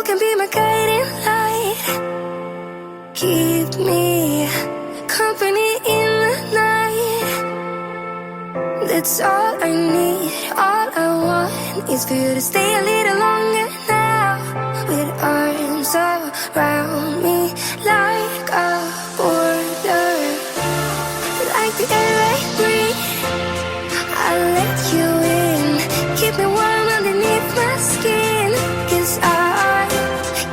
can be my guiding light. Keep me company in the night. That's all I need. All I want is for you to stay a little longer now. With arms around me like a border, like the air I breathe. I'll let you in. Keep me warm underneath my skin. 'Cause I'm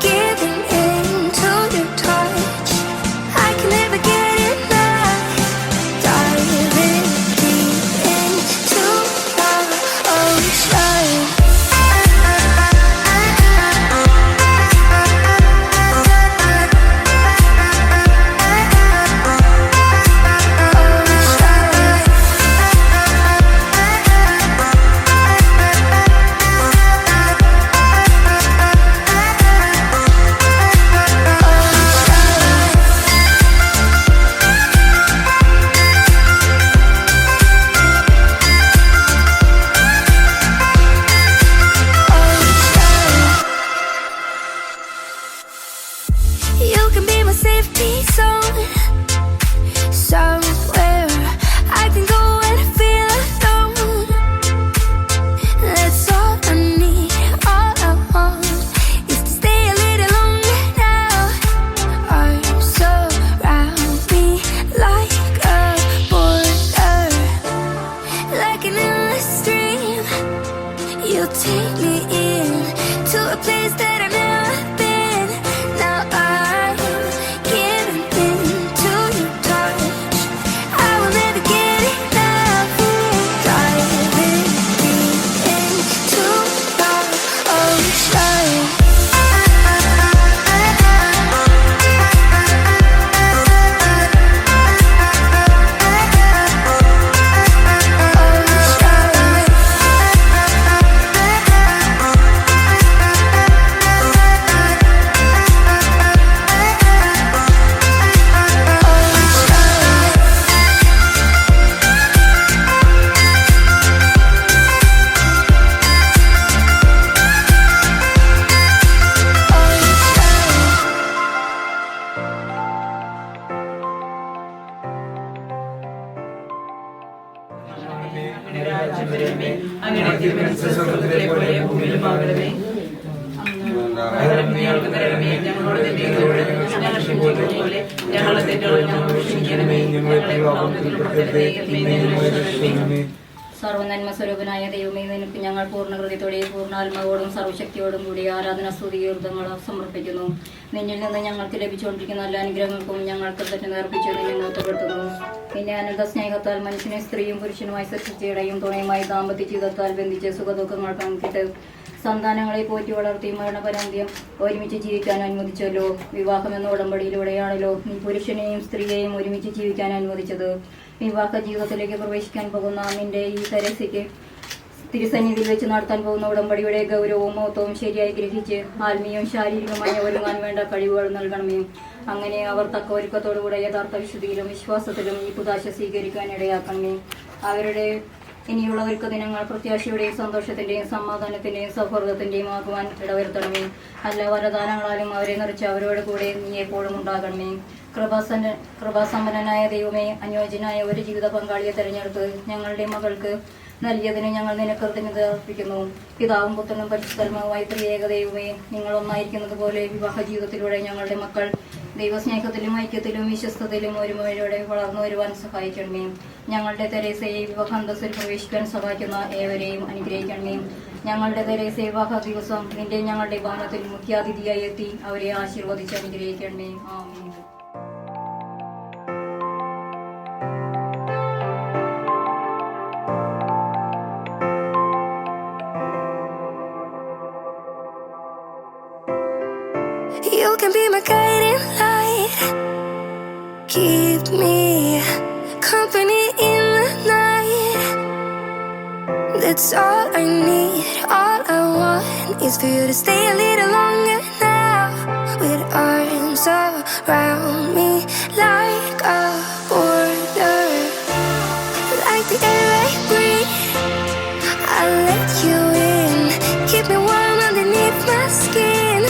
giving in to your touch. I can never get enough. Diving deep into the ocean. You can be my safety zone. Somewhere I can go and feel alone. That's all I need. All I want is to stay a little longer now. Arms surround me like a border, like an endless stream. You take me in to a place that I've never been. Now I'm giving in to your touch. I will never get enough. Diving deep into the ocean. സർവ്വനന്മ സ്വരൂപനായ ദൈവമേ, നിനക്ക് ഞങ്ങൾ പൂർണ്ണ ഹൃദയത്തോടെ പൂർണ്ണാത്മാവോടും സർവ്വശക്തിയോടും കൂടി ആരാധന സ്തുതികീർത്തങ്ങൾ സമർപ്പിക്കുന്നു. നിന്നിൽ നിന്ന് ഞങ്ങൾക്ക് ലഭിച്ചുകൊണ്ടിരിക്കുന്ന എല്ലാ അനുഗ്രഹങ്ങൾക്കും ഞങ്ങൾ കൃതജ്ഞത അർപ്പിച്ച് നിന്നെ മഹത്വപ്പെടുത്തുന്നു. നിന്റെ അനന്ത സ്നേഹത്താൽ മനുഷ്യനെ സ്ത്രീയും പുരുഷനുമായി സൃഷ്ടിച്ചയുടെയും തുണയുമായി ദാമ്പത്യ ജീവിതത്താൽ ബന്ധിച്ച് സുഖദുഃഖങ്ങൾ പങ്കിട്ട് സന്താനങ്ങളെ പോറ്റി വളർത്തി മരണപര്യന്തം ഒരുമിച്ച് ജീവിക്കാൻ അനുവദിച്ചല്ലോ. വിവാഹം എന്ന ഉടമ്പടിയിലൂടെയാണല്ലോ നീ പുരുഷനെയും സ്ത്രീയെയും ഒരുമിച്ച് ജീവിക്കാൻ അനുവദിച്ചത്. വിവാഹ ജീവിതത്തിലേക്ക് പ്രവേശിക്കാൻ പോകുന്ന നിന്റെ ഈ തെരേസയ്ക്ക് തിരുസന്നിധിയിൽ വെച്ച് നടത്താൻ പോകുന്ന ഉടമ്പടിയുടെ ഗൗരവവും മഹത്വവും ശരിയായി ഗ്രഹിച്ച് ആത്മീയവും ശാരീരികമായി ഒരുങ്ങാൻ വേണ്ട കഴിവുകൾ നൽകണമേ. അങ്ങനെ അവർ തക്ക ഒരുക്കത്തോടുകൂടെ യഥാർത്ഥ വിശുദ്ധിയിലും വിശ്വാസത്തിലും ഈ കുദാശ സ്വീകരിക്കാൻ ഇടയാക്കണമേ. അവരുടെ ഇനിയുള്ള ഒരുക്ക ദിനങ്ങൾ പ്രത്യാശയുടെയും സന്തോഷത്തിന്റെയും സമാധാനത്തിന്റെയും സൗഹൃദത്തിന്റെയും ആകുവാൻ ഇടവരുത്തണമേ. എല്ലാ വരദാനങ്ങളാലും അവരെ നിറച്ച് അവരോട് കൂടെ നീ എപ്പോഴും ഉണ്ടാകണമേ. കൃപാസമ്പന്നനായ ദൈവമേ, അനുയോജ്യനായ ഒരു ജീവിത പങ്കാളിയെ തെരഞ്ഞെടുത്ത് ഞങ്ങളുടെ മകൾക്ക് നൽകിയതിന് ഞങ്ങൾ നിന്നെ കൃതജ്ഞത അർപ്പിക്കുന്നു. പിതാവും പുത്രനും പരിശുദ്ധാത്മാവുമായ ത്രിയേക ദൈവമേ, നിങ്ങൾ ഒന്നായിരിക്കുന്നത് പോലെ വിവാഹ ജീവിതത്തിലൂടെ ഞങ്ങളുടെ മക്കൾ ദൈവസ്നേഹത്തിലും ഐക്യത്തിലും വിശ്വസ്തയിലും ഒരുമയോടെ വളർന്നു വരുവാൻ സഹായിക്കണമേ. ഞങ്ങളുടെ തെരേസയെ വിവാഹാന്തസ്സിൽ പ്രവേശിക്കാൻ സഹായിക്കുന്ന ഏവരെയും അനുഗ്രഹിക്കണമേ. ഞങ്ങളുടെ തെരേസയെ വിവാഹ ദിവസം നിന്റെ ഞങ്ങളുടെ ഭവനത്തിൽ മുഖ്യാതിഥിയായി എത്തി അവരെ ആശീർവദിച്ച് അനുഗ്രഹിക്കണമേ. ആമേൻ. You can be my guiding light. Keep me company in the night. That's all I need. All I want is for you to stay a little longer now. With arms around me like a border, like the air I breathe. I'll let you in. Keep me warm underneath my skin.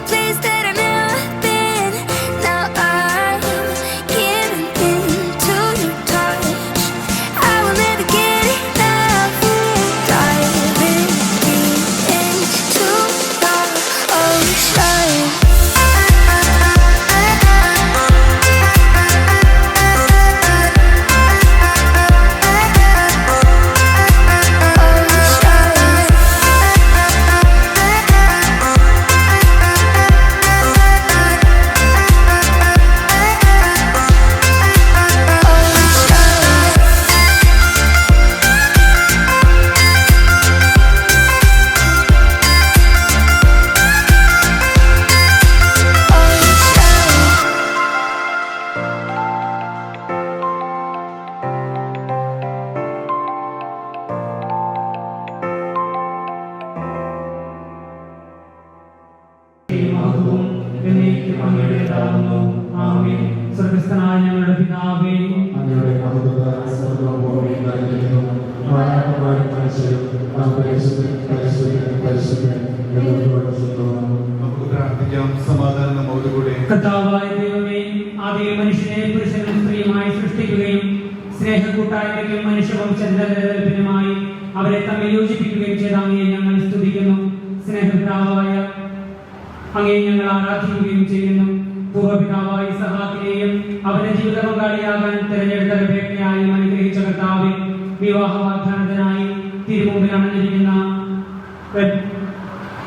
a place that I've never been. Now I'm giving in to your touch. I will never get enough. Diving deep into the ocean. സ്വർഗസ്ഥനായ ഞങ്ങളുടെ പിതാവേ, അങ്ങയുടെ നാമത്തിൽ സ്വർഗ്ഗവും ഭൂമിയും നിറഞ്ഞിരിക്കുന്നു. മാലാഖമാരും മനുഷ്യരും പരിശുദ്ധൻ നമുക്ക് പ്രാർത്ഥിക്കാം. സമാധാനം നമ്മോടുകൂടെ. കർത്താവായ ദൈവമേ, ആദ്യം മനുഷ്യനെ പുരുഷനും സ്ത്രീയുമായി സൃഷ്ടിക്കുകയും സ്നേഹക്കൂട്ടായ്മയ്ക്കും മനുഷ്യവംശത്തിനുമായി അവരെ തമ്മിൽ യോജിപ്പിക്കുകയും ചെയ്ത അങ്ങയെ ഞങ്ങൾ സ്തുതിക്കുന്നു. സ്നേഹപിതാവായ അങ്ങയെ ഞങ്ങൾ ആരാധിക്കുകയും ചെയ്യുന്നു. പൂർവ്വപിതാവായ ഇസഹാക്കിനെയും അവന്റെ ജീവിത പങ്കാളിയാകാൻ തിരഞ്ഞെടുത്ത റിബേക്കയെയും അനുഗ്രഹിച്ച കർത്താവേ, വിവാഹ വാഗ്ദാനത്തിനായി തിരുമുമ്പിൽ അണഞ്ഞിരിക്കുന്ന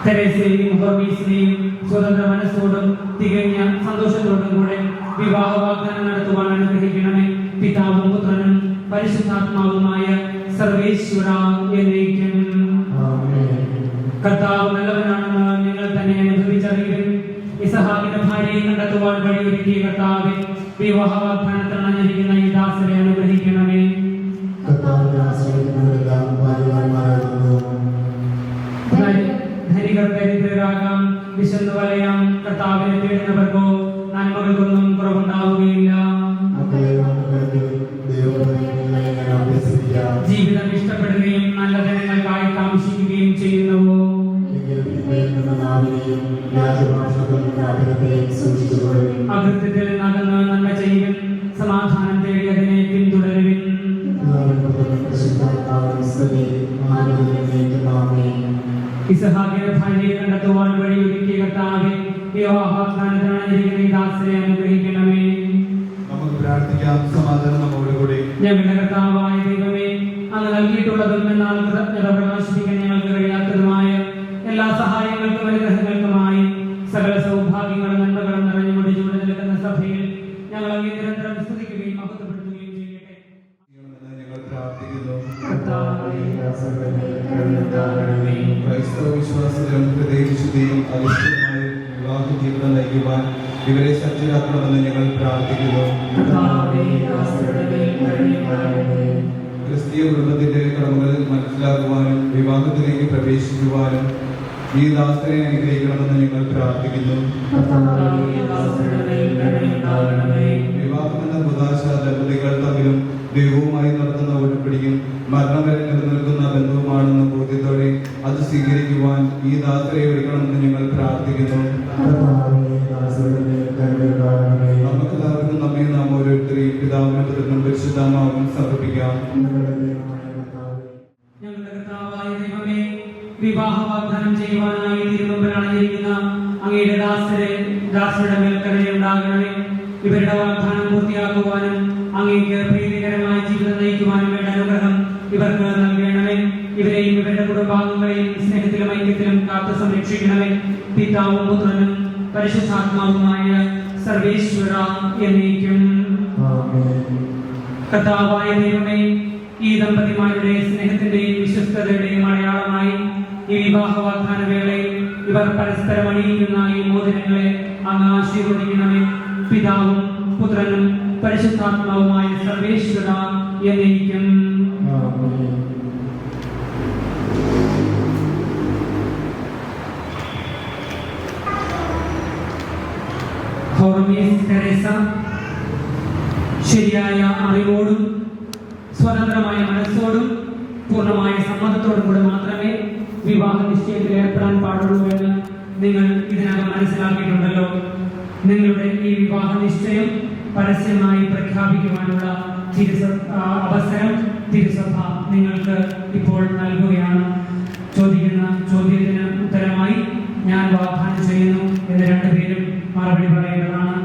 തെരേസയെയും ഹോർമീസിനെയും സ്വതന്ത്ര മനസ്സോടും തികഞ്ഞ സന്തോഷത്തോടും കൂടെ വിവാഹ വാഗ്ദാനം നടത്തുവാൻ അനുഗ്രഹിക്കണമേ. പിതാവും പുത്രനും പരിശുദ്ധാത്മാവുമായ സർവേശ്വര എന്നേക്കും. കർത്താവ് നല്ലവനാണെന്ന് നിങ്ങൾ തന്നെ അനുഭവിച്ചറിയുകയും ഇസഹാക്കിന്റെ ഭാര്യയെ കണ്ടെത്തുവാൻ വഴിയൊരുക്കിയ കർത്താവെ, വിവാഹ വാഗ്ദാനത്തിൽ അണഞ്ഞിരിക്കുന്ന ഈ ദാസരെ അനുഗ്രഹിക്കണമേ. ധനികർ ദരിദ്രരാകാം, വിശന്നു വലയാം, കർത്താവിനെ തേടുന്നവർക്കോ നന്മകൾക്കൊന്നും കുറവുണ്ടാവുകയില്ല. ജീവിതം ഇഷ്ടപ്പെടുകയും നല്ല ജനങ്ങൾക്കായി താമസിക്കുകയും ചെയ്യുന്നുവോ? അകൃത്യത്തിൽ നിന്നകന്ന് നന്മ ചെയ്യുവിൻ, സമാധാനം തേടി അതിനെ പിന്തുടരുവിൻ. ഇസഹാക്കിന്റെ ഭാര്യയെ കണ്ടെത്തുവാൻ വഴിയൊരുക്കിയ കർത്താവേ, വിവാഹാസ്ഥാനത്തിനായിരിക്കുന്ന ഈ ദാസരെ അനുഗ്രഹിക്കണമേ. നമുക്ക് പ്രാർത്ഥിക്കാം. സമാധാനം നമ്മോടുകൂടെ. ഞങ്ങളുടെ കർത്താവായ ദൈവമേ, അങ്ങ് നൽകിയിട്ടുള്ളതും എന്നാൽ കൃതജ്ഞത പ്രകാശിപ്പിക്കാൻ ഞങ്ങൾക്ക് കഴിയാത്തതുമായ എല്ലാ സഹായങ്ങൾക്കും അനുഗ്രഹങ്ങൾക്കുമായി സകല സൗഭാഗ്യങ്ങളും നന്മകളും നിറഞ്ഞുകൊണ്ട് ചൂട് നിൽക്കുന്ന സഭയിൽ ഞങ്ങൾ അങ്ങേ നിരന്തരം സ്തുതിക്കുകയും മഹത്വപ്പെടുത്തുകയും ചെയ്യട്ടെ. ഞങ്ങൾ പ്രാർത്ഥിക്കുന്നു. ക്രൈസ്തവ വിശ്വാസത്തിലും ഹൃദയവിശുദ്ധിയും അധിഷ്ഠിതമായ വിവാഹ ജീവിതം നയിക്കുവാൻ ഇവരെ സജ്ജരാക്കണമെന്ന് ഞങ്ങൾ പ്രാർത്ഥിക്കുന്നു. ക്രിസ്തീയ കുടുംബത്തിന്റെ കടമകൾ മനസ്സിലാക്കുവാനും വിവാഹത്തിലേക്ക് പ്രവേശിക്കുവാനും ഈ ദാസനെ അനുഗ്രഹിക്കണമെന്ന് ഞങ്ങൾ പ്രാർത്ഥിക്കുന്നു. വിവാഹമെന്ന കുദാശ ദമ്പതികൾ തമ്മിലും ദൈവവുമായി നടത്തുന്ന ഉടമ്പടിയും മരണം വരെ നിലനിൽക്കുന്ന ബന്ധവുമാണെന്ന ബോധ്യത്തോടെ അത് സ്വീകരിക്കുവാൻ ഈ ദാസരെ ഒരുക്കണമെന്ന് ഞങ്ങൾ പ്രാർത്ഥിക്കുന്നു. നമുക്കെല്ലാവർക്കും നമ്മെ നാം ഓരോരുത്തരെയും പിതാവിനും പുത്രനും പരിശുദ്ധാത്മാവിനും സമർപ്പിക്കാം. ഞങ്ങളുടെ കർത്താവായ ദൈവമേ, വിവാഹ വാഗ്ദാനം ചെയ്യുവാനായി തിരുമുമ്പിൽ അണഞ്ഞിരിക്കുന്ന അങ്ങയുടെ ദാസരുടെ മേൽ കരുണയുണ്ടാകണമേ. ഇവരുടെ വാഗ്ദാനം പൂർത്തിയാക്കുവാനും അങ്ങേക്ക് പ്രീതികരമായ ജീവിതം നയിക്കുവാനും വേണ്ട അനുഗ്രഹം ഇവർക്ക് നൽകണമേ. ഇവരെയും ഇവരുടെ കുടുംബാംഗങ്ങളെയും സ്നേഹത്തിലും ഐക്യത്തിലും കാത്തു സംരക്ഷിക്കണമേ. പിതാവും പുത്രനും പരിശുദ്ധാത്മാവുമായ സർവേശ്വര എന്നേക്കും. കർത്താവായ ദൈവമേ, ഈ ദമ്പതിമാരുടെ സ്നേഹത്തിന്റെയും വിശ്വസ്തതയുടെയും അടയാളമായി ഈ വിവാഹ വാഗ്ദാന വേളയിൽ ഇവർ പരസ്പരം അണിയിക്കുന്ന ഈ മോതിരങ്ങളെ അങ്ങ് ആശീർവദിക്കണമേ. പിതാവും പുത്രനും പരിശുദ്ധാത്മാവുമായ സർവേശ്വര എന്നേക്കും. ഹോർമീസ് തെരേസ ശരിയായ അറിവോടും സ്വതന്ത്രമായ മനസ്സോടും പൂർണ്ണമായ സമ്മതത്തോടും കൂടെ മാത്രമേ വിവാഹ നിശ്ചയത്തിൽ ഏർപ്പെടാൻ പാടുള്ളൂ എന്ന് നിങ്ങൾ ഇതിനകം മനസ്സിലാക്കിയിട്ടുണ്ടല്ലോ. നിങ്ങളുടെ ഈ വിവാഹ നിശ്ചയം പരസ്യമായി പ്രഖ്യാപിക്കുവാനുള്ള അവസരം തിരുസഭ നിങ്ങൾക്ക് ഇപ്പോൾ നൽകുകയാണ്. ചോദിക്കുന്ന ചോദ്യത്തിന് ഉത്തരമായി ഞാൻ വാഗ്ദാനം ചെയ്യുന്നു എന്ന് രണ്ടുപേരും മറുപടി പറയേണ്ടതാണ്.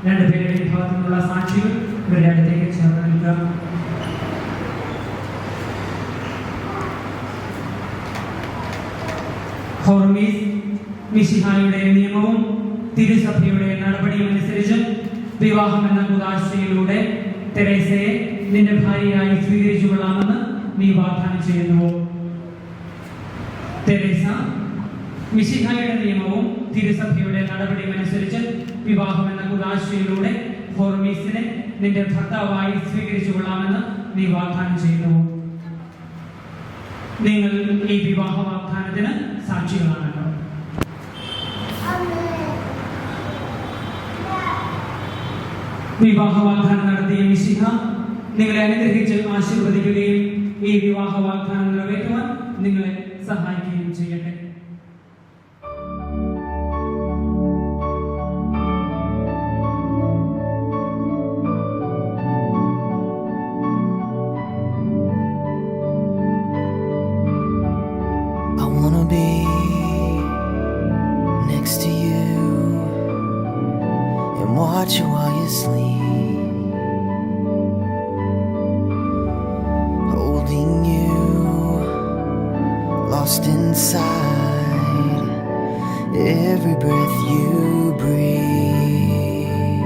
രണ്ടുപേരുടെയും ഭാഗത്തു നിന്നുള്ള സാക്ഷികൾ ഇവരുടെ അടുത്തേക്ക് ചേർന്ന് നിൽക്കുക. ഹോർമീസ് മിശിഹായുടെ നിയമവും തിരുസഭയുടെ നടപടിയും അനുസരിച്ച് വിവാഹം എന്ന കൂദാശയിലൂടെ തെരേസയെ നിന്റെ ഭാര്യയായി സ്വീകരിച്ചു കൊള്ളാമെന്ന് നീ വാഗ്ദാനം ചെയ്യുന്നുവോ? തെരേസ, മിശിഹായുടെ നിയമവും തിരുസഭയുടെ നടപടിയും അനുസരിച്ച് വിവാഹം എന്ന കൂദാശയിലൂടെ ഹോർമീസിനെ നിന്റെ ഭർത്താവായി സ്വീകരിച്ചു കൊള്ളാമെന്ന് നീ വാഗ്ദാനം ചെയ്യുന്നുവോ? നിങ്ങൾ ഈ വിവാഹ വാഗ്ദാനത്തിന് സാക്ഷികളാണല്ലോ. വിവാഹ വാഗ്ദാനം നടത്തിയ മിശിഹ നിങ്ങളെ അനുഗ്രഹിച്ച് ആശീർവദിക്കുകയും ഈ വിവാഹ വാഗ്ദാനം നിറവേറ്റുവാൻ നിങ്ങളെ സഹായിക്കുകയും ചെയ്യട്ടെ. I wanna be next to you and watch you while you sleep, holding you, lost inside every breath you breathe.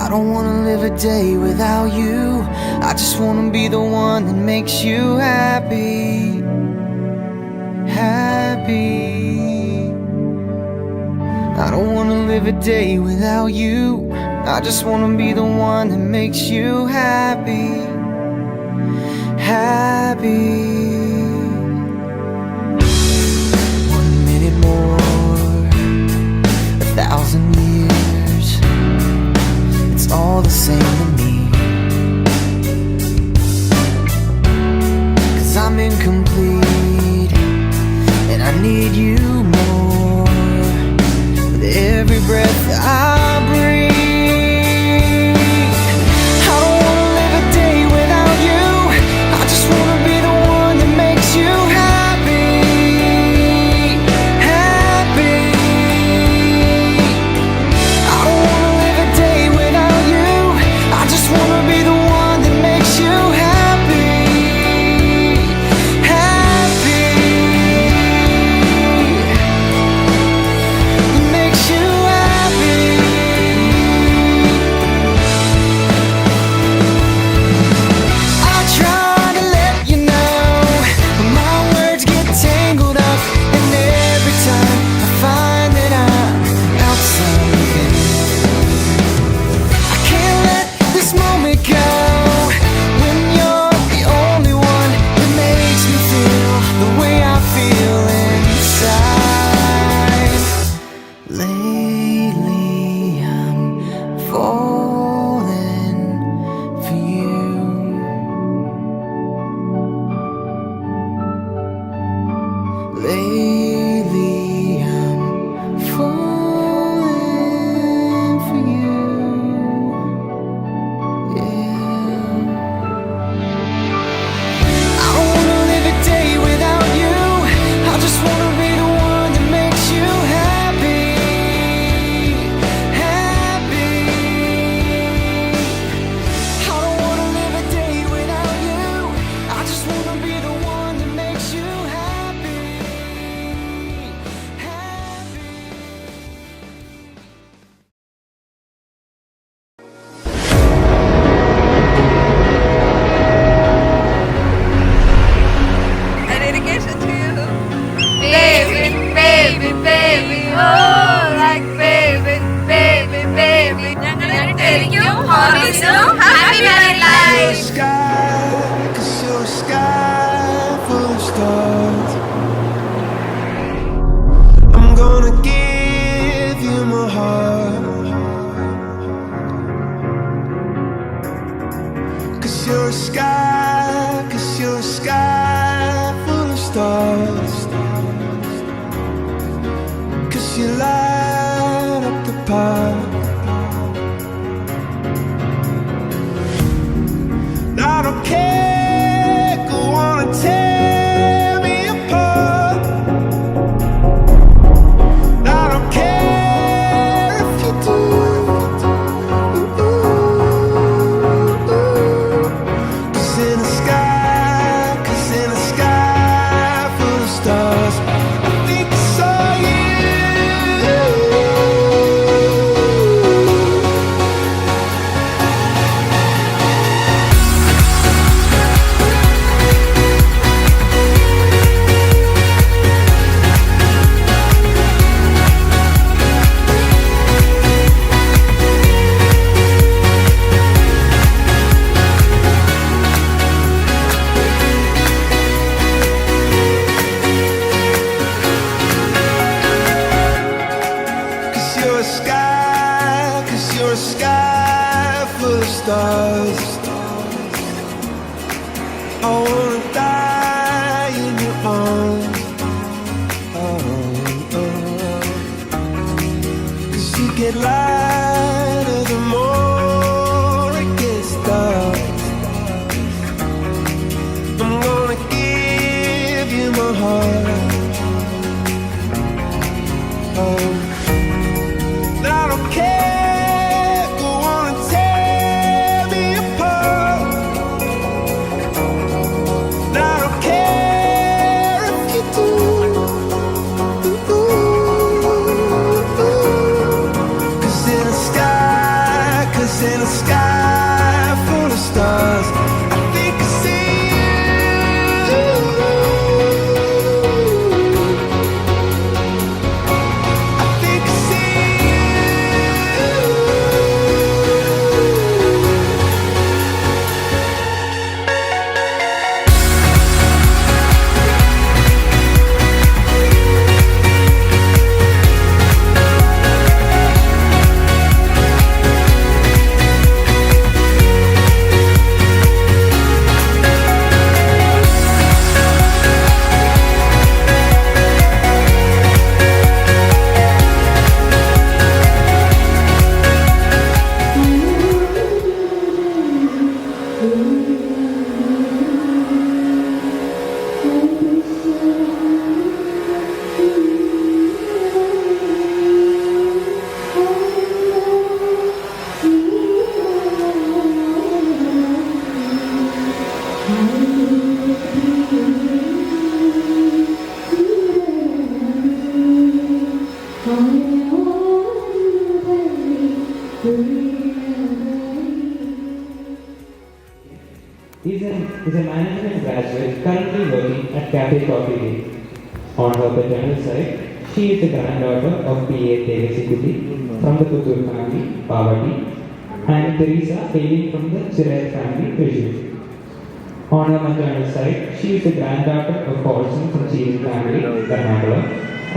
I don't wanna live a day without you. I just wanna be the one that makes you happy. I don't wanna live a day without you. I just wanna be the one that makes you happy. One minute more, 1,000 years, it's all the same to me. 'Cause I'm incomplete and I need you more with every breath I breathe. I don't wanna live a day without you. I just wanna be the one that makes you happy. I don't wanna live a day without you. I just wanna be the one that makes you happy. apart. I don't care, go on and tear me apart. I don't care if you do. Cause in the sky full of stars, I think I saw you. Cause you're a sky full of stars. I wanna die in your arms. Cause you get lighter the more it gets dark. I'm gonna give you my heart. I don't care, go on and tear me apart. I don't care if you do. Cause in the sky full of stars, I think I see you. I think I see you. Is a management graduate currently working at Cafe Coffee Day. On her paternal side, she is the granddaughter of P.A. Devasikuti from the Puttur family, Pavati, and Teresa hailing from the Chirel family, Trishur. On her maternal side, she is the granddaughter of Paulson from Chirel family, Karnataka,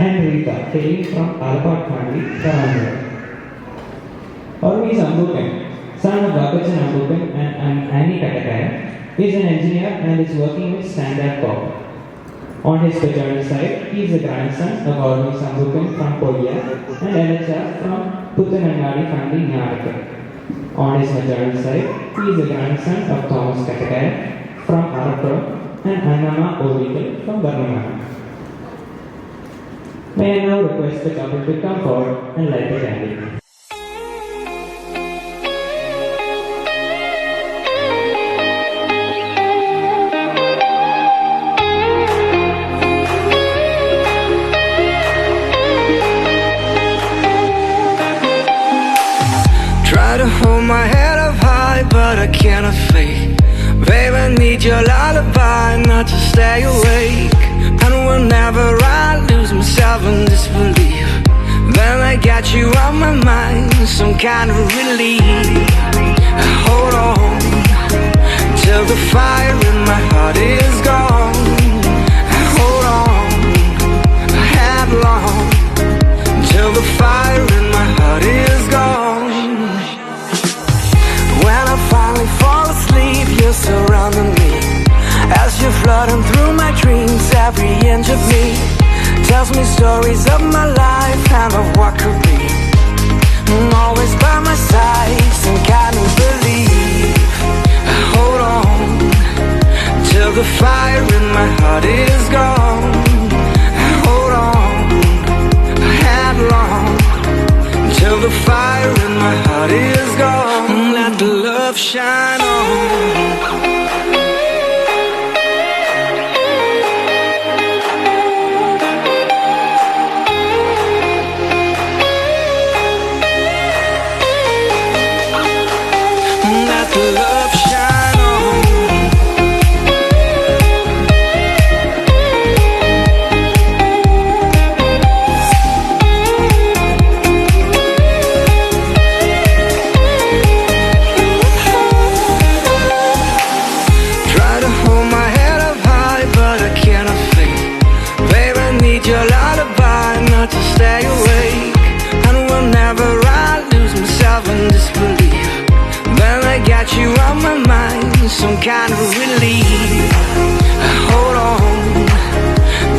and Rita hailing from Alpat family, Karnataka. Ormi Sambukan, son of Bakachan Ambukan and Annie Katakaya, is an engineer and is working with Standard Corp. On his paternal side, he is the grandson of Ormi Sambukan from Korea and LHR from Puthanangadi family, Nyaraka. On his maternal side, he is the grandson of Thomas Katakaya from Arapur and Annama Ovikal from Barnamana. May I now request the couple to come forward and light the candle. Try to hold my head up high, but I cannot fake. Babe, I need your lullaby, not to stay awake. And whenever I lose myself in disbelief, then I got you on my mind, some kind of relief. I hold on till the fire in my heart is gone. I hold on, I have long till the fire in my heart is gone. When I finally fall asleep, you're surrounding me as you're flooding through my dreams. Every inch of me tells me stories of my life and of what could be. sight, some kind of belief. I hold on till the fire in my heart is gone. I hold on, I had long till the fire in my heart is gone. Let the love shine on. Some kind of relief. I hold on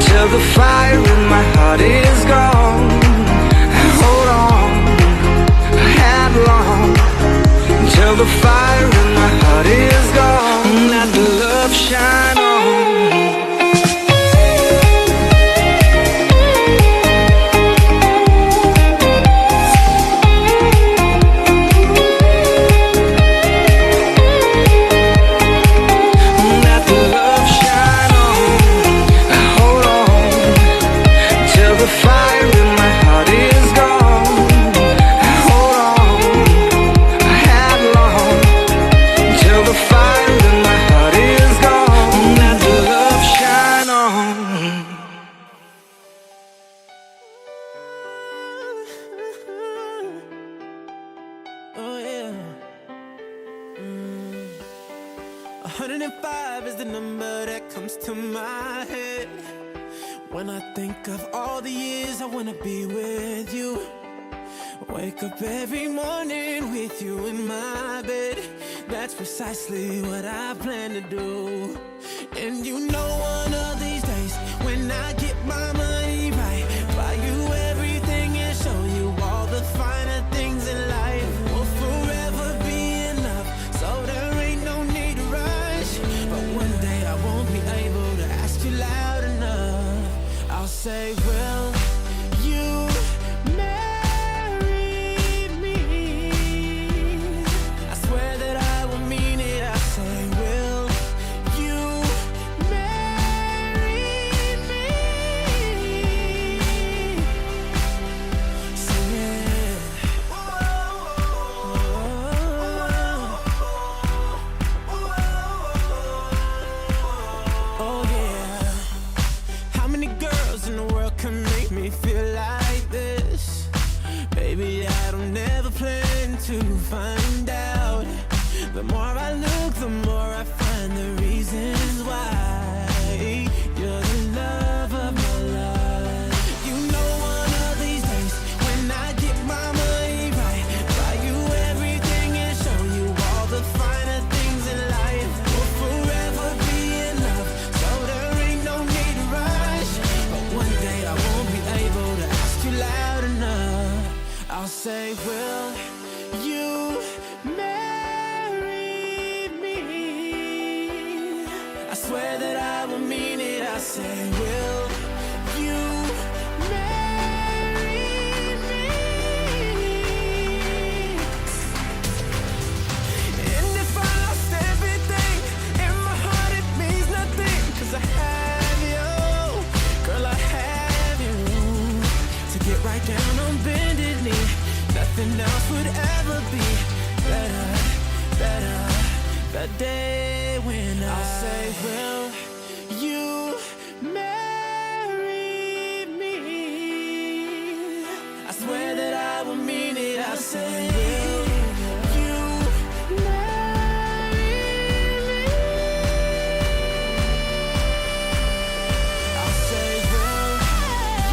till the fire in my heart is gone. I hold on, I had long till the fire in my heart is gone. Let the love shine on. When I think of all the years I wanna be with you, wake up every morning with you in my bed. That's precisely what I plan to do. And you know one of these days when I get my money right, buy you everything and show you all the finer things in life. We'll forever be in love, so there ain't no need to rush. But one day I won't be able to ask you loud enough. I'll say, will you marry me? I swear that I will mean it. I say, will you marry me? Say it. Oh yeah. How many girls in the world can make me feel like this? Baby, I don't ever plan to find out. The more I look, the more I find the reasons why you're the love of my life. You know one of these days when I get my money right, buy you everything and show you all the finer things in life. We'll forever be in love, so there ain't no need to rush. But one day I won't be able to ask you loud enough. I'll say, will you marry me? I swear that I will mean it. I say, will you marry me? And if I lost everything in my heart, it means nothing, 'cause I have you. Girl, I have you. To get right down on bended knee, nothing else would ever be better, better. The day when I'll say, will you marry me? I swear that I will mean it. I say, will you marry me? I'll say, will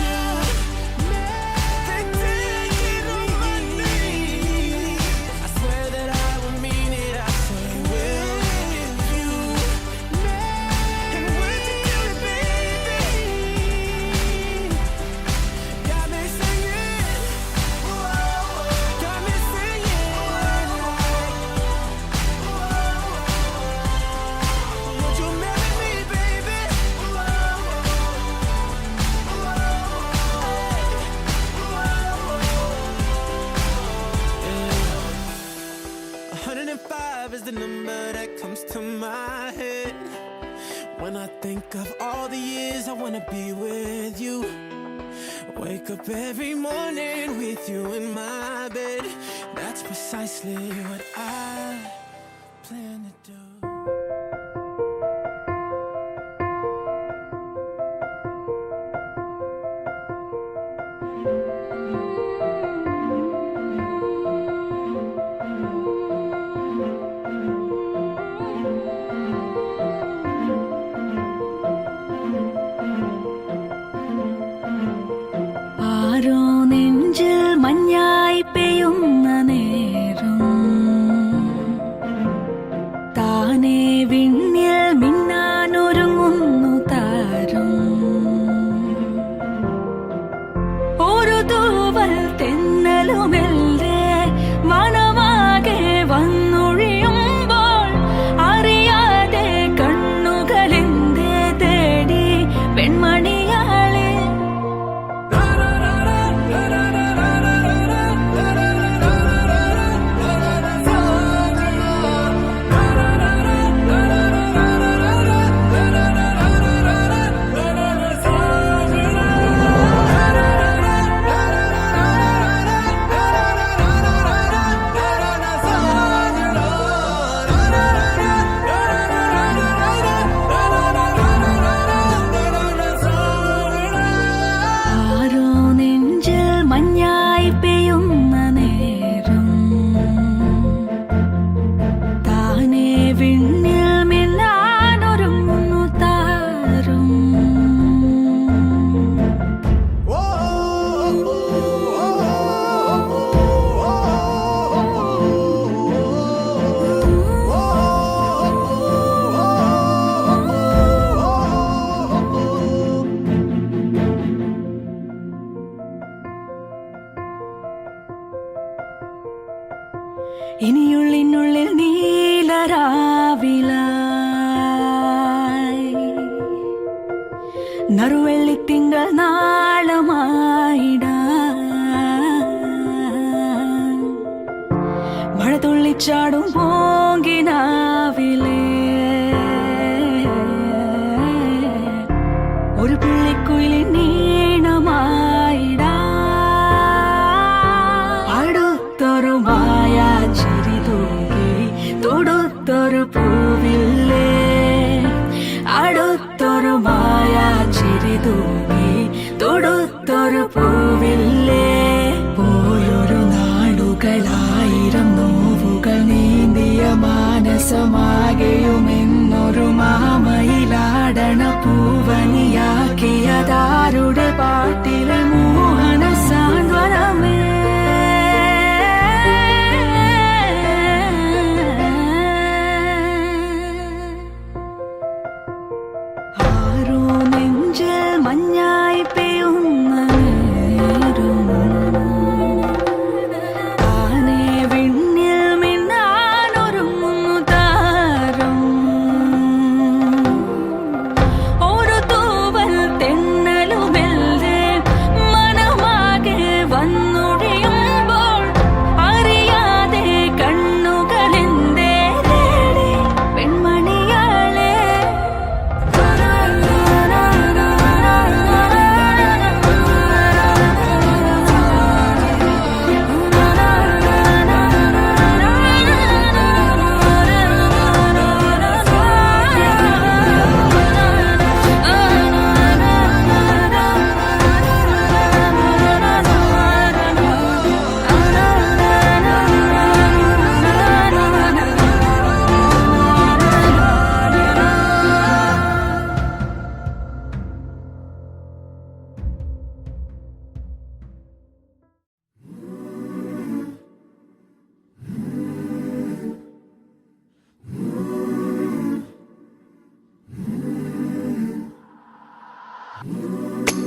you marry me? I swear that I will mean it. I say, will you marry me? 5 is the number that comes to my head when I think of all the years I wanna be with you. Wake up every morning with you in my bed. That's precisely what I plan to do. ആരോ നെഞ്ചിൽ മഞ്ഞായി പെയ്യുന്ന നേരം താനേ വിണ്ണിൽ മിന്നാനൊരുങ്ങുന്നു താരം ഒരു തൂവൽ തെന്നലുമെല്ലേ മനമാകെ വന്നൊഴിയുമ്പോൾ അറിയാതെ കണ്ണുകളെന്തേ തേടി പെൺമണിയാളെ ആരോ നെഞ്ചിൽ മഞ്ഞായി പെയ്യുന്ന നേരം താനേ വിണ്ണിൽ മിന്നാനൊരുങ്ങുന്നു താരം ഇനിയുള്ളിനുള്ളിൽ നീലരാവിലായി നറുവെള്ളിത്തിങ്കൾ നാളമായിടാൻ മഴ തുള്ളിച്ചാടും പോങ്കിനാവിലേ ഒരു പുള്ളിക്കുയിലിൻ നീണമായിടാൻ അടുത്തൊരു മായാ ചിരി തൂകി തൊടുത്തൊരു പൂവില്ലേ അടുത്തൊരു മായാ ചിരി തൂകി തൊടുത്തൊരു പൂവില്ലേ പോയൊരു നാടുകളായിരം നോവുകൾ നീന്തിയ മാനസമാകെയുമെന്നൊരു മാമയിലാടണ പൂവനിയാക്കിയതാരുടെ പാട്ടിലെ മോഹന സാന്ത്വനമേ ആരോ നെഞ്ചിൽ മഞ്ഞായി പെയ്യുന്ന നേരം താനേ വിണ്ണിൽ മിന്നാനൊരുങ്ങുന്നു താരം ഒരു തൂവൽ തെന്നലുമെല്ലേ മനമാകെ വന്നൊഴിയുമ്പോൾ അറിയാതെ കണ്ണുകളെന്തേ തേടി പെൺമണിയാളെ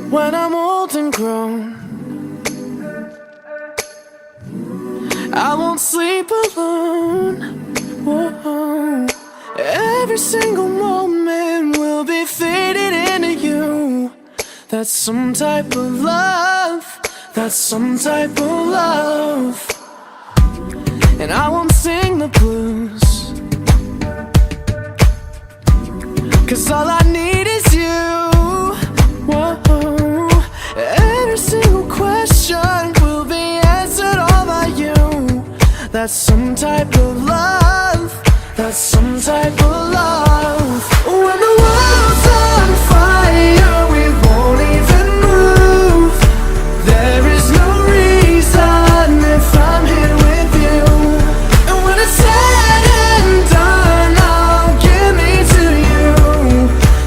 When I'm old and grown, I won't sleep alone. Whoa. Every single moment will be faded into you. That's some type of love. That's some type of love. And I won't sing the blues 'cause all I need is you. Whoa. Every single question will be answered all by you. That's some type of love. That's some type of love. When the world's on fire, we won't even move. There is no reason if I'm here with you. And when it's said and done, I'll give me to you.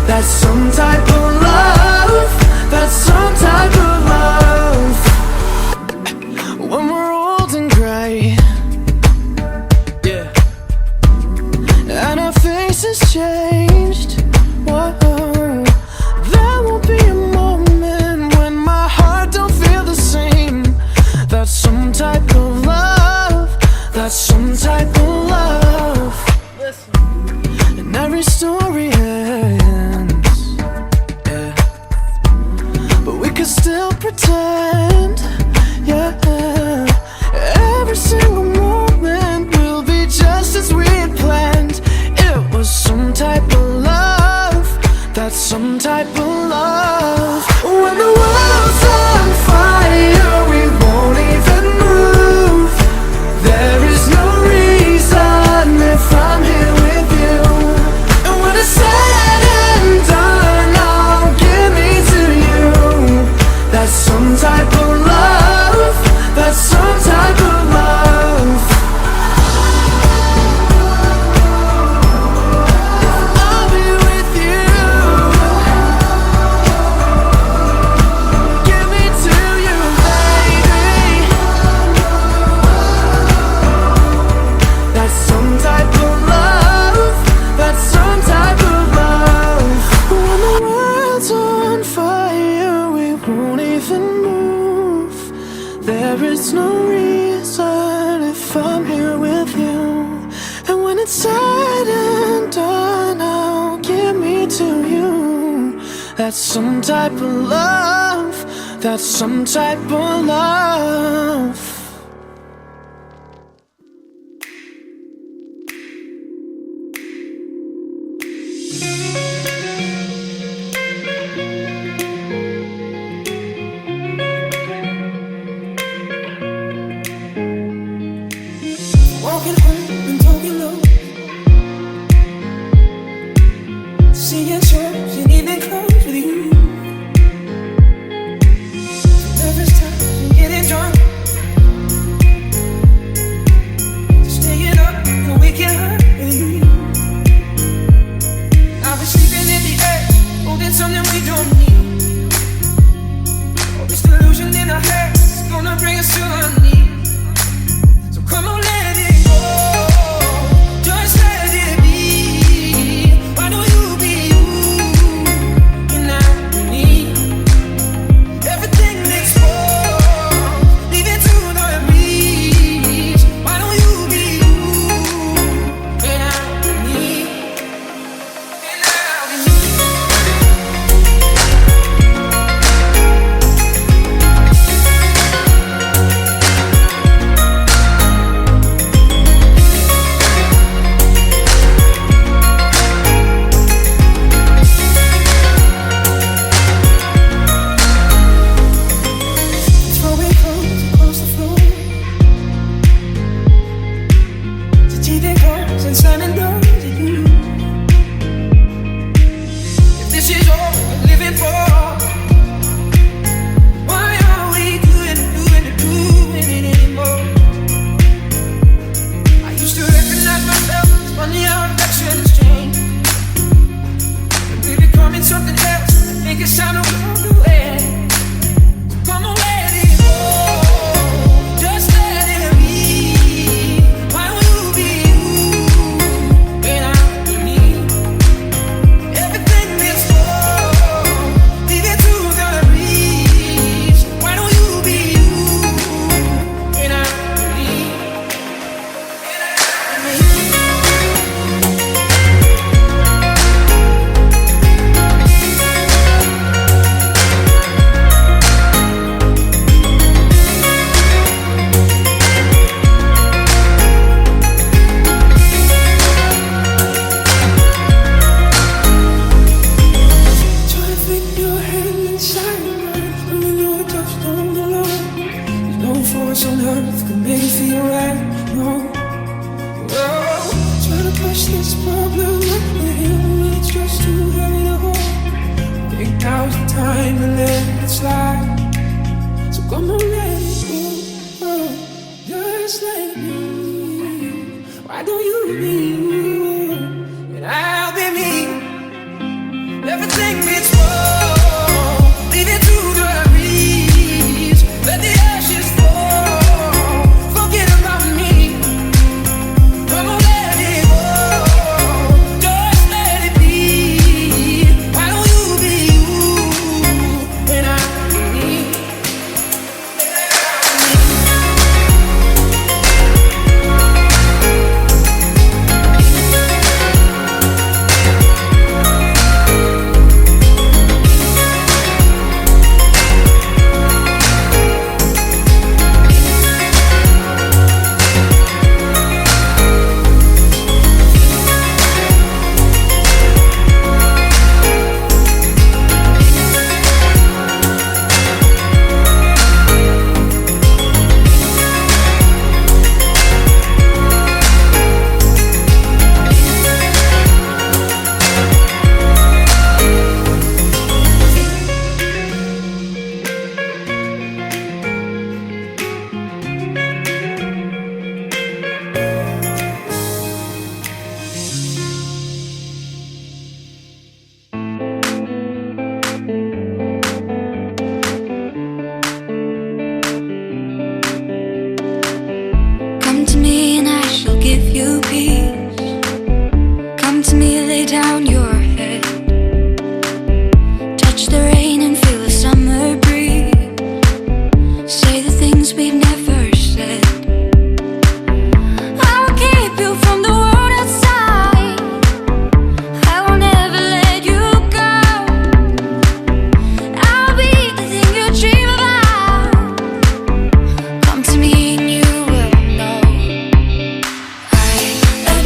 That's some type of love. That's some type of love. When we're old and gray, yeah, and our faces changed, whoa, there won't be a moment when my heart don't feel the same. That's some type of love. That's some type of love. And every story ends, yeah, but we could still pretend, yeah. Every single moment will be just as we had planned. It was some type of love. That's some type of love. When the world's on fire, we won't even move. There is no reason if I'm here with you. And when it's said and done, I'll give me to you. That's some type of love. That's some type of love. I'll be with you. Give me to you, baby. That's some type of love. That's some type of love. When the world's on fire, we won't even move. There is no reason if I'm here with you. And when it's said and done, I'll give me to you. That's some type of love. That's some type of love. Walking home and talking low, seeing shows and even close with you. Nervous times and getting drunk, staying up and waking up with you. I've been sleeping in the air, holding something we don't need. All this delusion in our heads is gonna bring us to our knees. So come on, let it go. slide. So come on, let it go. Just let it be. Why don't you be you? And I'll be me. Everything gets wrong. Leave it to the breeze. Let the ashes fall. Forget about me. Come on, let it go. Just let it be. Why don't you be you? And I'll be me. Come to me and I shall give you peace. Come to me, lay down your head. Touch the rain and feel the summer breeze. Say the things we've never said. I will keep you from the world outside. I will never let you go. I'll be the thing you dream about. Come to me and you will know. I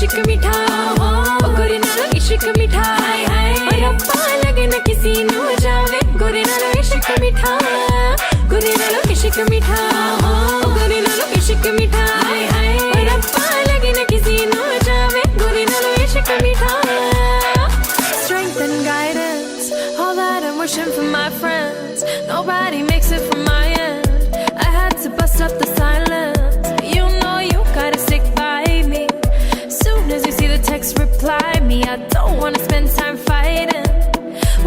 इश्क मीठा गोरे नालो इश्क मीठा और रब्बा लगे न किसी नू जावे गोरे नालो इश्क मीठा गोरे नालो इश्क मीठा गोरे नालो इश्क मीठा और रब्बा लगे न किसी नू जावे गोरे नालो इश्क मीठा strength and guidance all that I'm wishing for my friends nobody makes it from my end I had to bust up the silence you know you gotta stick by me soon as you see the text reply me I don't wanna spend time fighting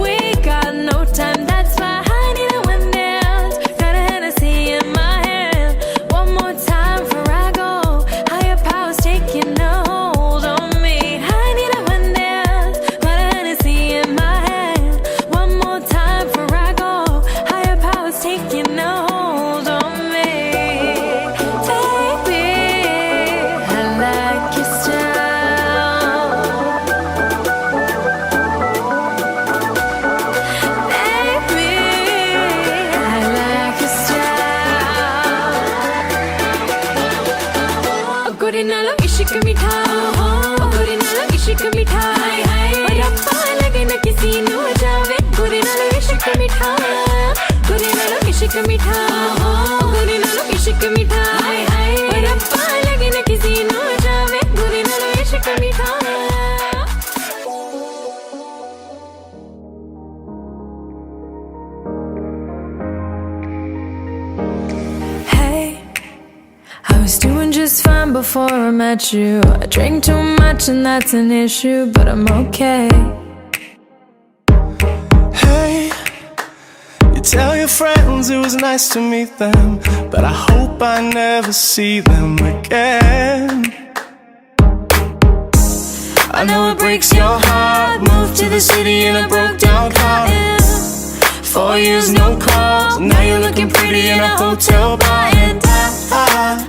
we got no time that's why I need a one dance got a Hennessy in my hand one more time before I go higher powers taking a hold on me I need a one dance got a Hennessy in my hand one more time before I go higher powers taking a hold on me baby I like your style baby I like your style गोरे नालो इश्क मीठा गोरे नालो इश्क मीठा और रब्बा लगे न किसी नू जावे गोरे नालो इश्क मीठा गोरे नालो इश्क मीठा गोरे नालो इश्क मीठा और रब्बा लगे न किसी नू जावे गोरे नालो इश्क मीठा Hey, I was doing just fine before I met you. I drink too much and that's an issue, but I'm okay. Hey, you tell your friends it was nice to meet them, but I hope I never see them again. I know it breaks your heart. Moved to the city in a broke down car. 4 years no calls. Now you're looking pretty in a hotel bar, and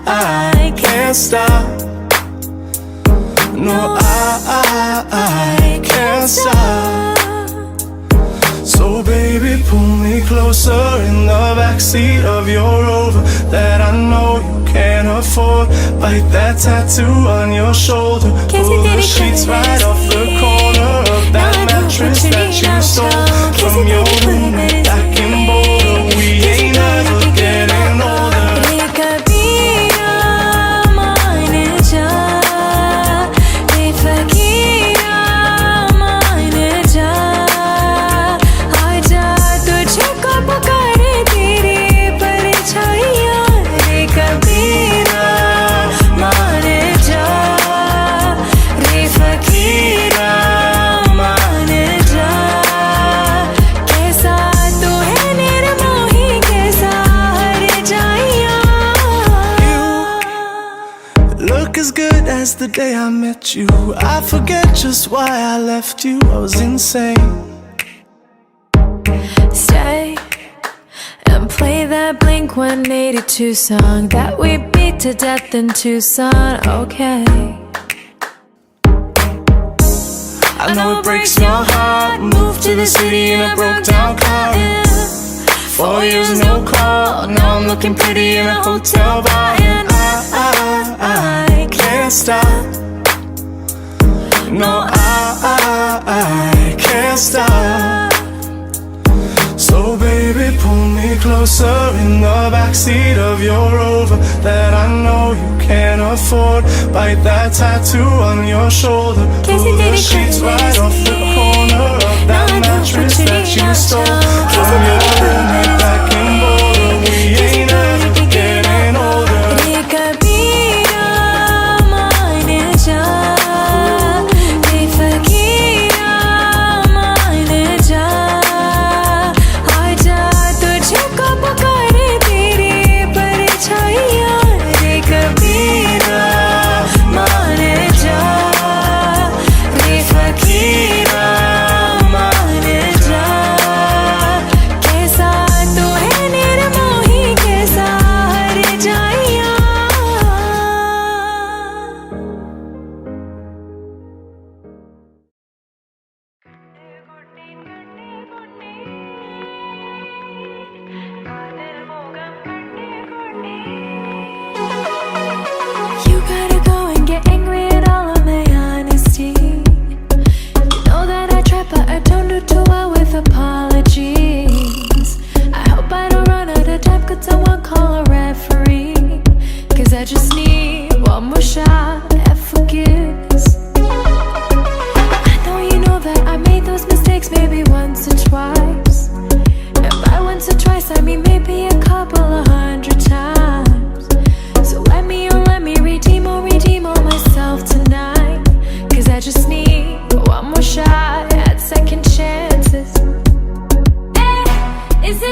I can't stop. No, I can't stop. So baby, pull me closer in the backseat of your Rover that I know you can't afford. Bite that tattoo on your shoulder. Pull the sheets right off the corner of that mattress that you stole from your roommate back in Boulder. We ain't ever getting older. As the day I met you, I forget just why I left you. I was insane. Stay and play that Blink-182 song that we beat to death in Tucson. Okay. I know it breaks your heart. Moved to the city in a broke down car. 4 years no call. Now I'm looking pretty in a hotel bar, and I can't stop. No, I can't stop. So baby, pull me closer in the backseat of your Rover that I know you can't afford. Bite that tattoo on your shoulder. Pull the sheets right off the corner of that mattress that you stole from your roommate back in Boulder. We ain't ever getting older.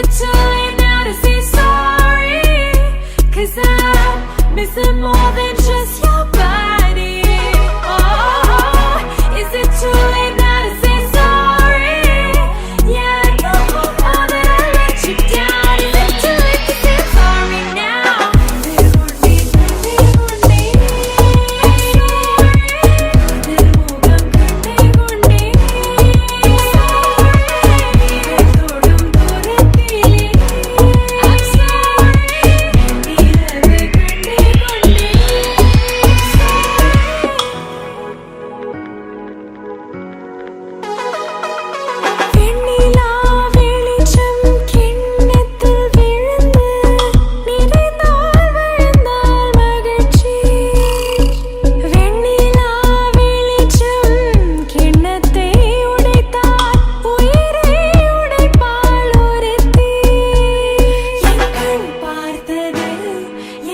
it too late now to say sorry? 'Cause I'm missing more than just your body. Oh, is it too late now to say sorry? Yeah, I know that I let you down. Is it too late to say sorry now? Dil undi, dil mugam karte gundi. Thodum durathile. I'm sorry. Neelavu karte gundi. Vennila വെളിച്ചം കിണ്ണത്തിൽ വീഴുന്നു നിറഞ്ഞാൽ വീഴുന്നാൽ മകിഴ്ചി വെണ്ണിലാ വെളിച്ചം കിണ്ണത്തെ ഉடைத்தால் ഉയരെ ഉடைப்பாள் ഒരുത്തി என் கண் பார்த்தது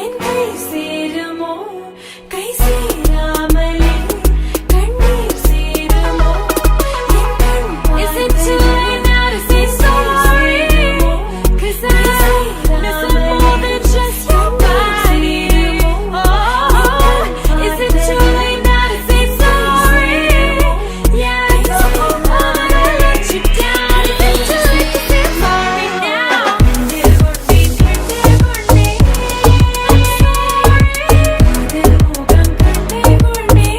என் கை சேருமோ கை சேராமலே கண்ணீர் சேருமோ என் கண் Is it too late now to say sorry? 'Cause I'm missing more than just your body. Oh, is it too late now to say sorry? Yeah, I know that I let you down. Is it too late to say sorry now? Dil undi, dil undi. I'm sorry. Dil mugam karte gundi.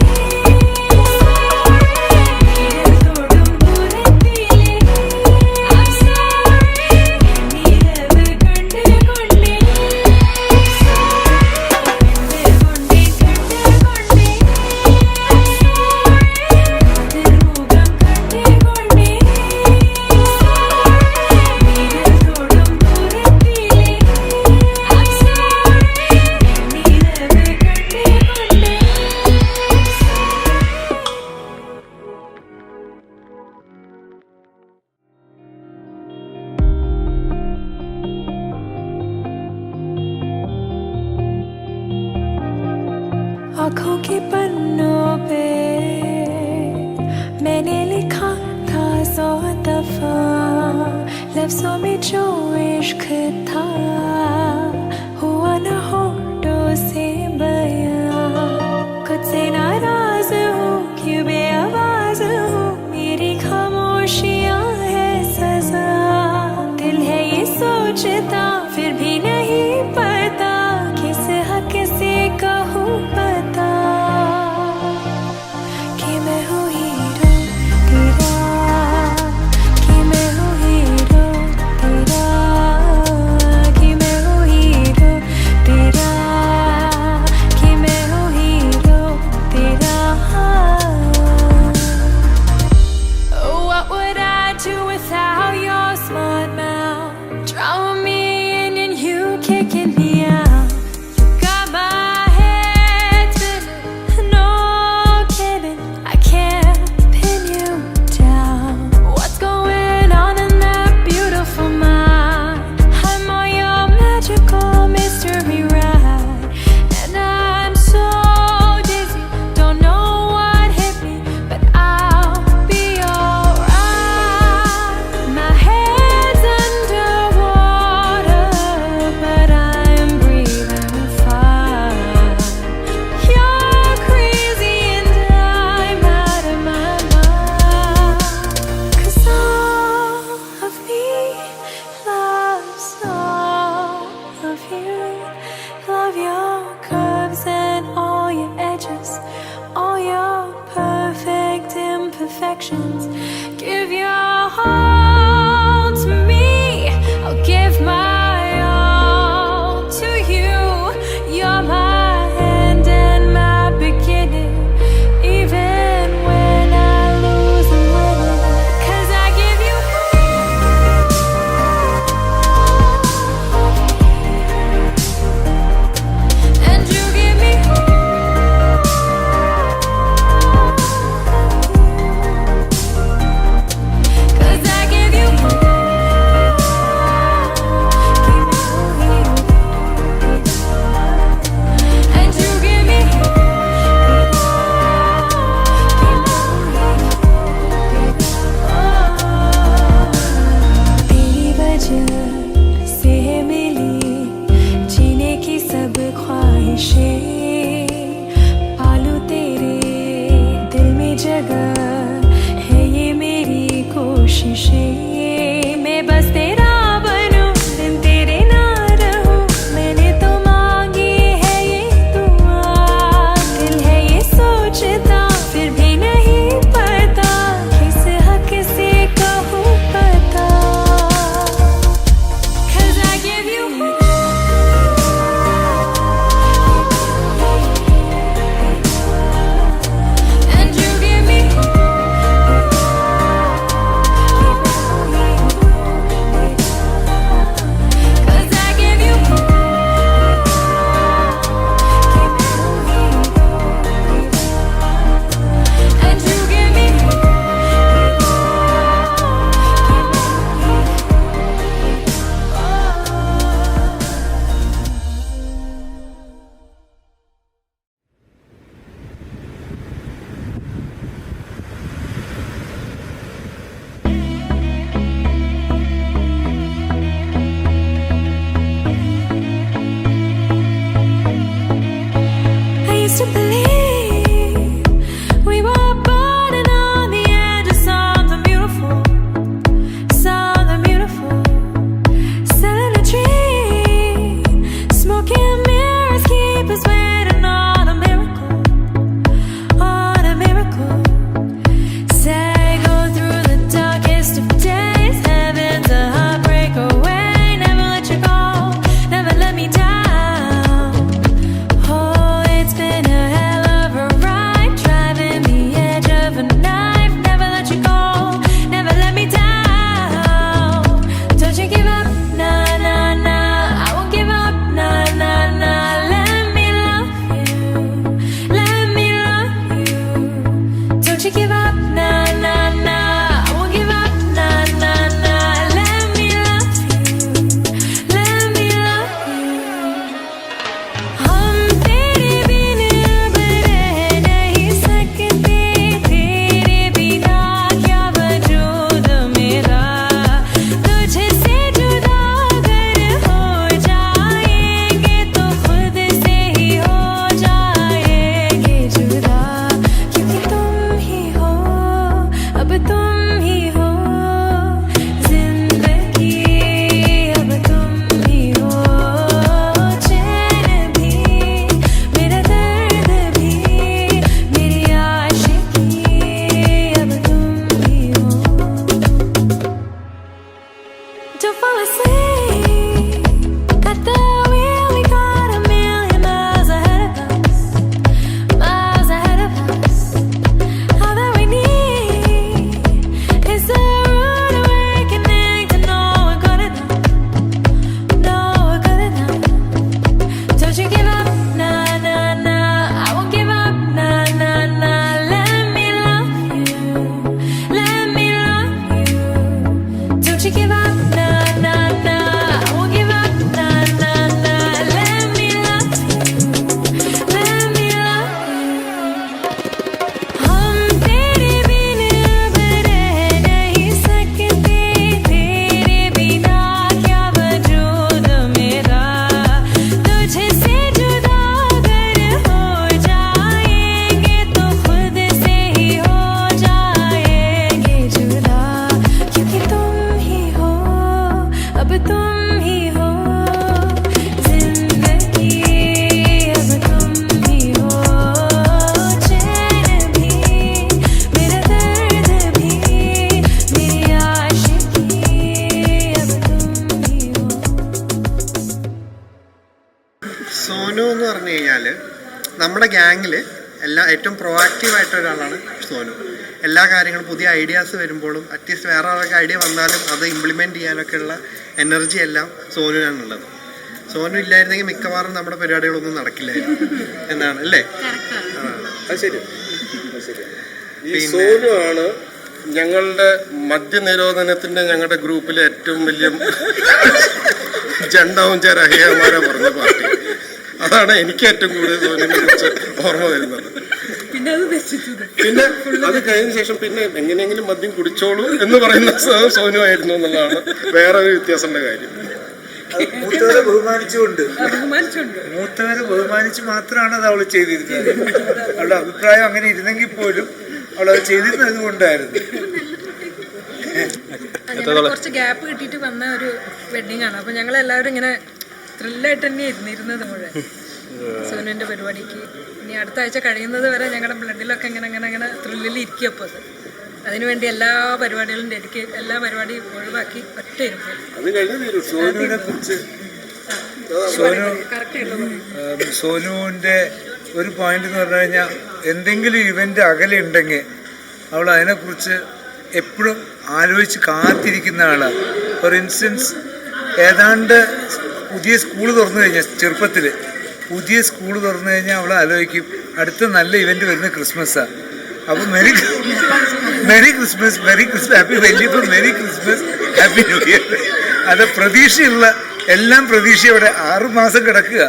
Thodum durathile. I'm sorry. Neelavu karte gundi. Dil undi, karte gundi. Dil mugam karte gundi. Thodum durathile. I'm sorry. Neelavu karte gundi. आँखों के पन्नों पे मैंने लिखा था 100 दफा लफ्जों में जो इश्क था हुआ न होठों से बयां खुद से नाराज हूँ क्यों बेआवाज हूँ मेरी खामोशियाँ है सजा दिल है ये सोचता फिर भी नहीं पता किस हक से कहूँ पता कि मैं हूँ हीरो तेरा कि मैं हूँ हीरो तेरा कि मैं हूँ हीरो तेरा कि मैं हूँ हीरो तेरा What would I do without your smart mouth? Drown me in your asleep at the wheel. We got a million miles ahead of us, miles ahead of us. All that we need is a rude awakening to know we're good enough, know we're good enough. Don't you give up, nah, nah, nah. I won't give up, nah, nah, nah. Let me love you, let me love you. Don't you give up, nah, nah, nah. I won't give up, nah, nah, nah. Let me love you, let me love you. हम तेरे बिन अब रह नहीं सकते, तेरे बिना क्या वजूद मेरा। तुझसे जुदा अगर हो जाएंगे तो खुद से ही हो जाएंगे जुदा, क्योंकि तुम ही हो, अब तुम ही हो जिंदगी, अब तुम ही हो चैन भी, मेरा दर्द भी, मेरी आशिकी, अब तुम ही हो। സോനു എന്ന് പറഞ്ഞു കഴിഞ്ഞാൽ നമ്മുടെ ഗ്യാങ്ങിൽ ഏറ്റവും പ്രൊആക്റ്റീവായിട്ട് ഒരാളാണ് സോനു. എല്ലാ കാര്യങ്ങളും പുതിയ ഐഡിയാസ് വരുമ്പോഴും അറ്റ്ലീസ്റ്റ് വേറെ ആൾക്ക് ഐഡിയ വന്നാലും അത് ഇംപ്ലിമെൻറ്റ് ചെയ്യാനൊക്കെ ഉള്ള എനർജി എല്ലാം സോനുവിനാണുള്ളത്. സോനു ഇല്ലായിരുന്നെങ്കിൽ മിക്കവാറും നമ്മുടെ പരിപാടികളൊന്നും നടക്കില്ലായിരുന്നു എന്നാണ് അല്ലേ? അത് ശരി. ഈ സോനു ആണ് ഞങ്ങളുടെ മദ്യനിരോധനത്തിന്റെ ഞങ്ങളുടെ ഗ്രൂപ്പിലെ ഏറ്റവും വലിയ ജണ്ടാവും ചരഹ്യമാരെ പറഞ്ഞ പാർട്ടി. അതാണ് എനിക്ക് ഏറ്റവും കൂടുതൽ സോനുവിനെ കുറിച്ച് ഓർമ്മ വരുന്നത്. പിന്നെ അത് കഴിഞ്ഞ ശേഷം പിന്നെ എങ്ങനെയെങ്കിലും മദ്യം കുടിച്ചോളൂ എന്ന് പറയുന്ന സോനു ആയിരുന്നു എന്നുള്ളതാണ് വേറൊരു വ്യത്യാസത്തിന്റെ കാര്യം. മൂത്തവരെ ബഹുമാനിച്ചുകൊണ്ട് മൂത്തവരെ ബഹുമാനിച്ച് മാത്രമാണ് അത് അവൾ ചെയ്തിരുന്നത്. അവളുടെ അഭിപ്രായം അങ്ങനെ ഇരുന്നെങ്കിൽ പോലും അവൾ അത് ചെയ്തിരുന്നത് കൊണ്ടായിരുന്നു. കുറച്ച് ഗ്യാപ്പ് കിട്ടിയിട്ട് വന്ന ഒരു വെഡിങ് ആണ്. അപ്പൊ ഞങ്ങൾ എല്ലാവരും ഇങ്ങനെ ത്രില്ലായിട്ട് തന്നെ ഇരുന്നിരുന്നത് മുഴുവൻ സോനുവിന്റെ പരിപാടിക്ക്. ഇനി അടുത്ത ആഴ്ച കഴിയുന്നത് വരെ ഞങ്ങളുടെ ബ്ലഡിലൊക്കെ ഇങ്ങനെ അങ്ങനെ അങ്ങനെ ത്രില്ലിൽ ഇരിക്കും. അപ്പോൾ അതിനുവേണ്ടി എല്ലാ പരിപാടികളും എല്ലാ പരിപാടിയും ഒഴിവാക്കി ഒറ്റ ഇരുന്നു. സോനുവിനെ കുറിച്ച് സോനുവിന്റെ ഒരു പോയിന്റ് എന്ന് പറഞ്ഞു കഴിഞ്ഞാൽ എന്തെങ്കിലും ഇവന്റ് അകലെ ഉണ്ടെങ്കിൽ അവൾ അതിനെക്കുറിച്ച് എപ്പോഴും ആലോചിച്ച് കാത്തിരിക്കുന്ന ആളാണ്. ഫോർ ഇൻസ്റ്റൻസ് ഏതാണ്ട് പുതിയ സ്കൂൾ തുറന്നു കഴിഞ്ഞാൽ ചെറുപ്പത്തിൽ പുതിയ സ്കൂൾ തുറന്നു കഴിഞ്ഞാൽ അവൾ ആലോചിക്കും അടുത്ത നല്ല ഇവന്റ് വരുന്ന ക്രിസ്മസാണ്. അപ്പോൾ മെരി ക്രിസ്മസ് ഹാപ്പി വലിയപ്പോൾ merry Christmas happy new year. അത് പ്രതീക്ഷയുള്ള എല്ലാം പ്രതീക്ഷയോടെ 6 മാസം കിടക്കുക.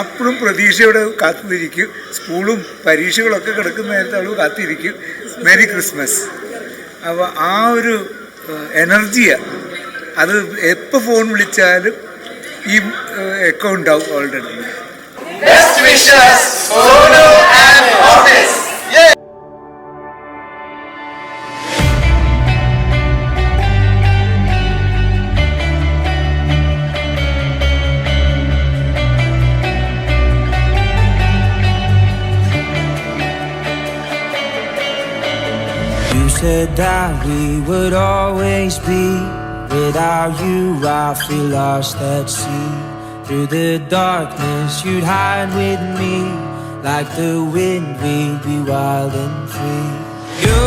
അപ്പോഴും പ്രതീക്ഷയോടെ കാത്തിരിക്കും. സ്കൂളും പരീക്ഷകളൊക്കെ കിടക്കുന്ന നേരത്തെ അവൾ കാത്തിരിക്കും മെരി ക്രിസ്മസ്. അപ്പോൾ ആ ഒരു എനർജിയാണ് അത്. എപ്പോൾ ഫോൺ വിളിച്ചാലും ഈ എക്കോ ഉണ്ടാവും അവളുടെ അടുത്ത്. You said that we would always be. Without you, I feel lost at sea. Through the darkness, you'd hide with me. Like the wind, we'd be wild and free. You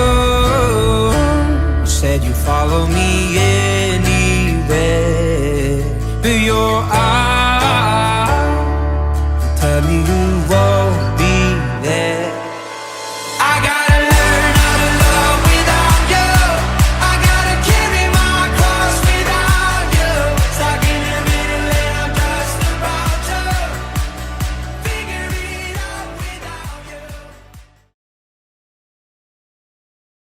said you'd follow me, yeah.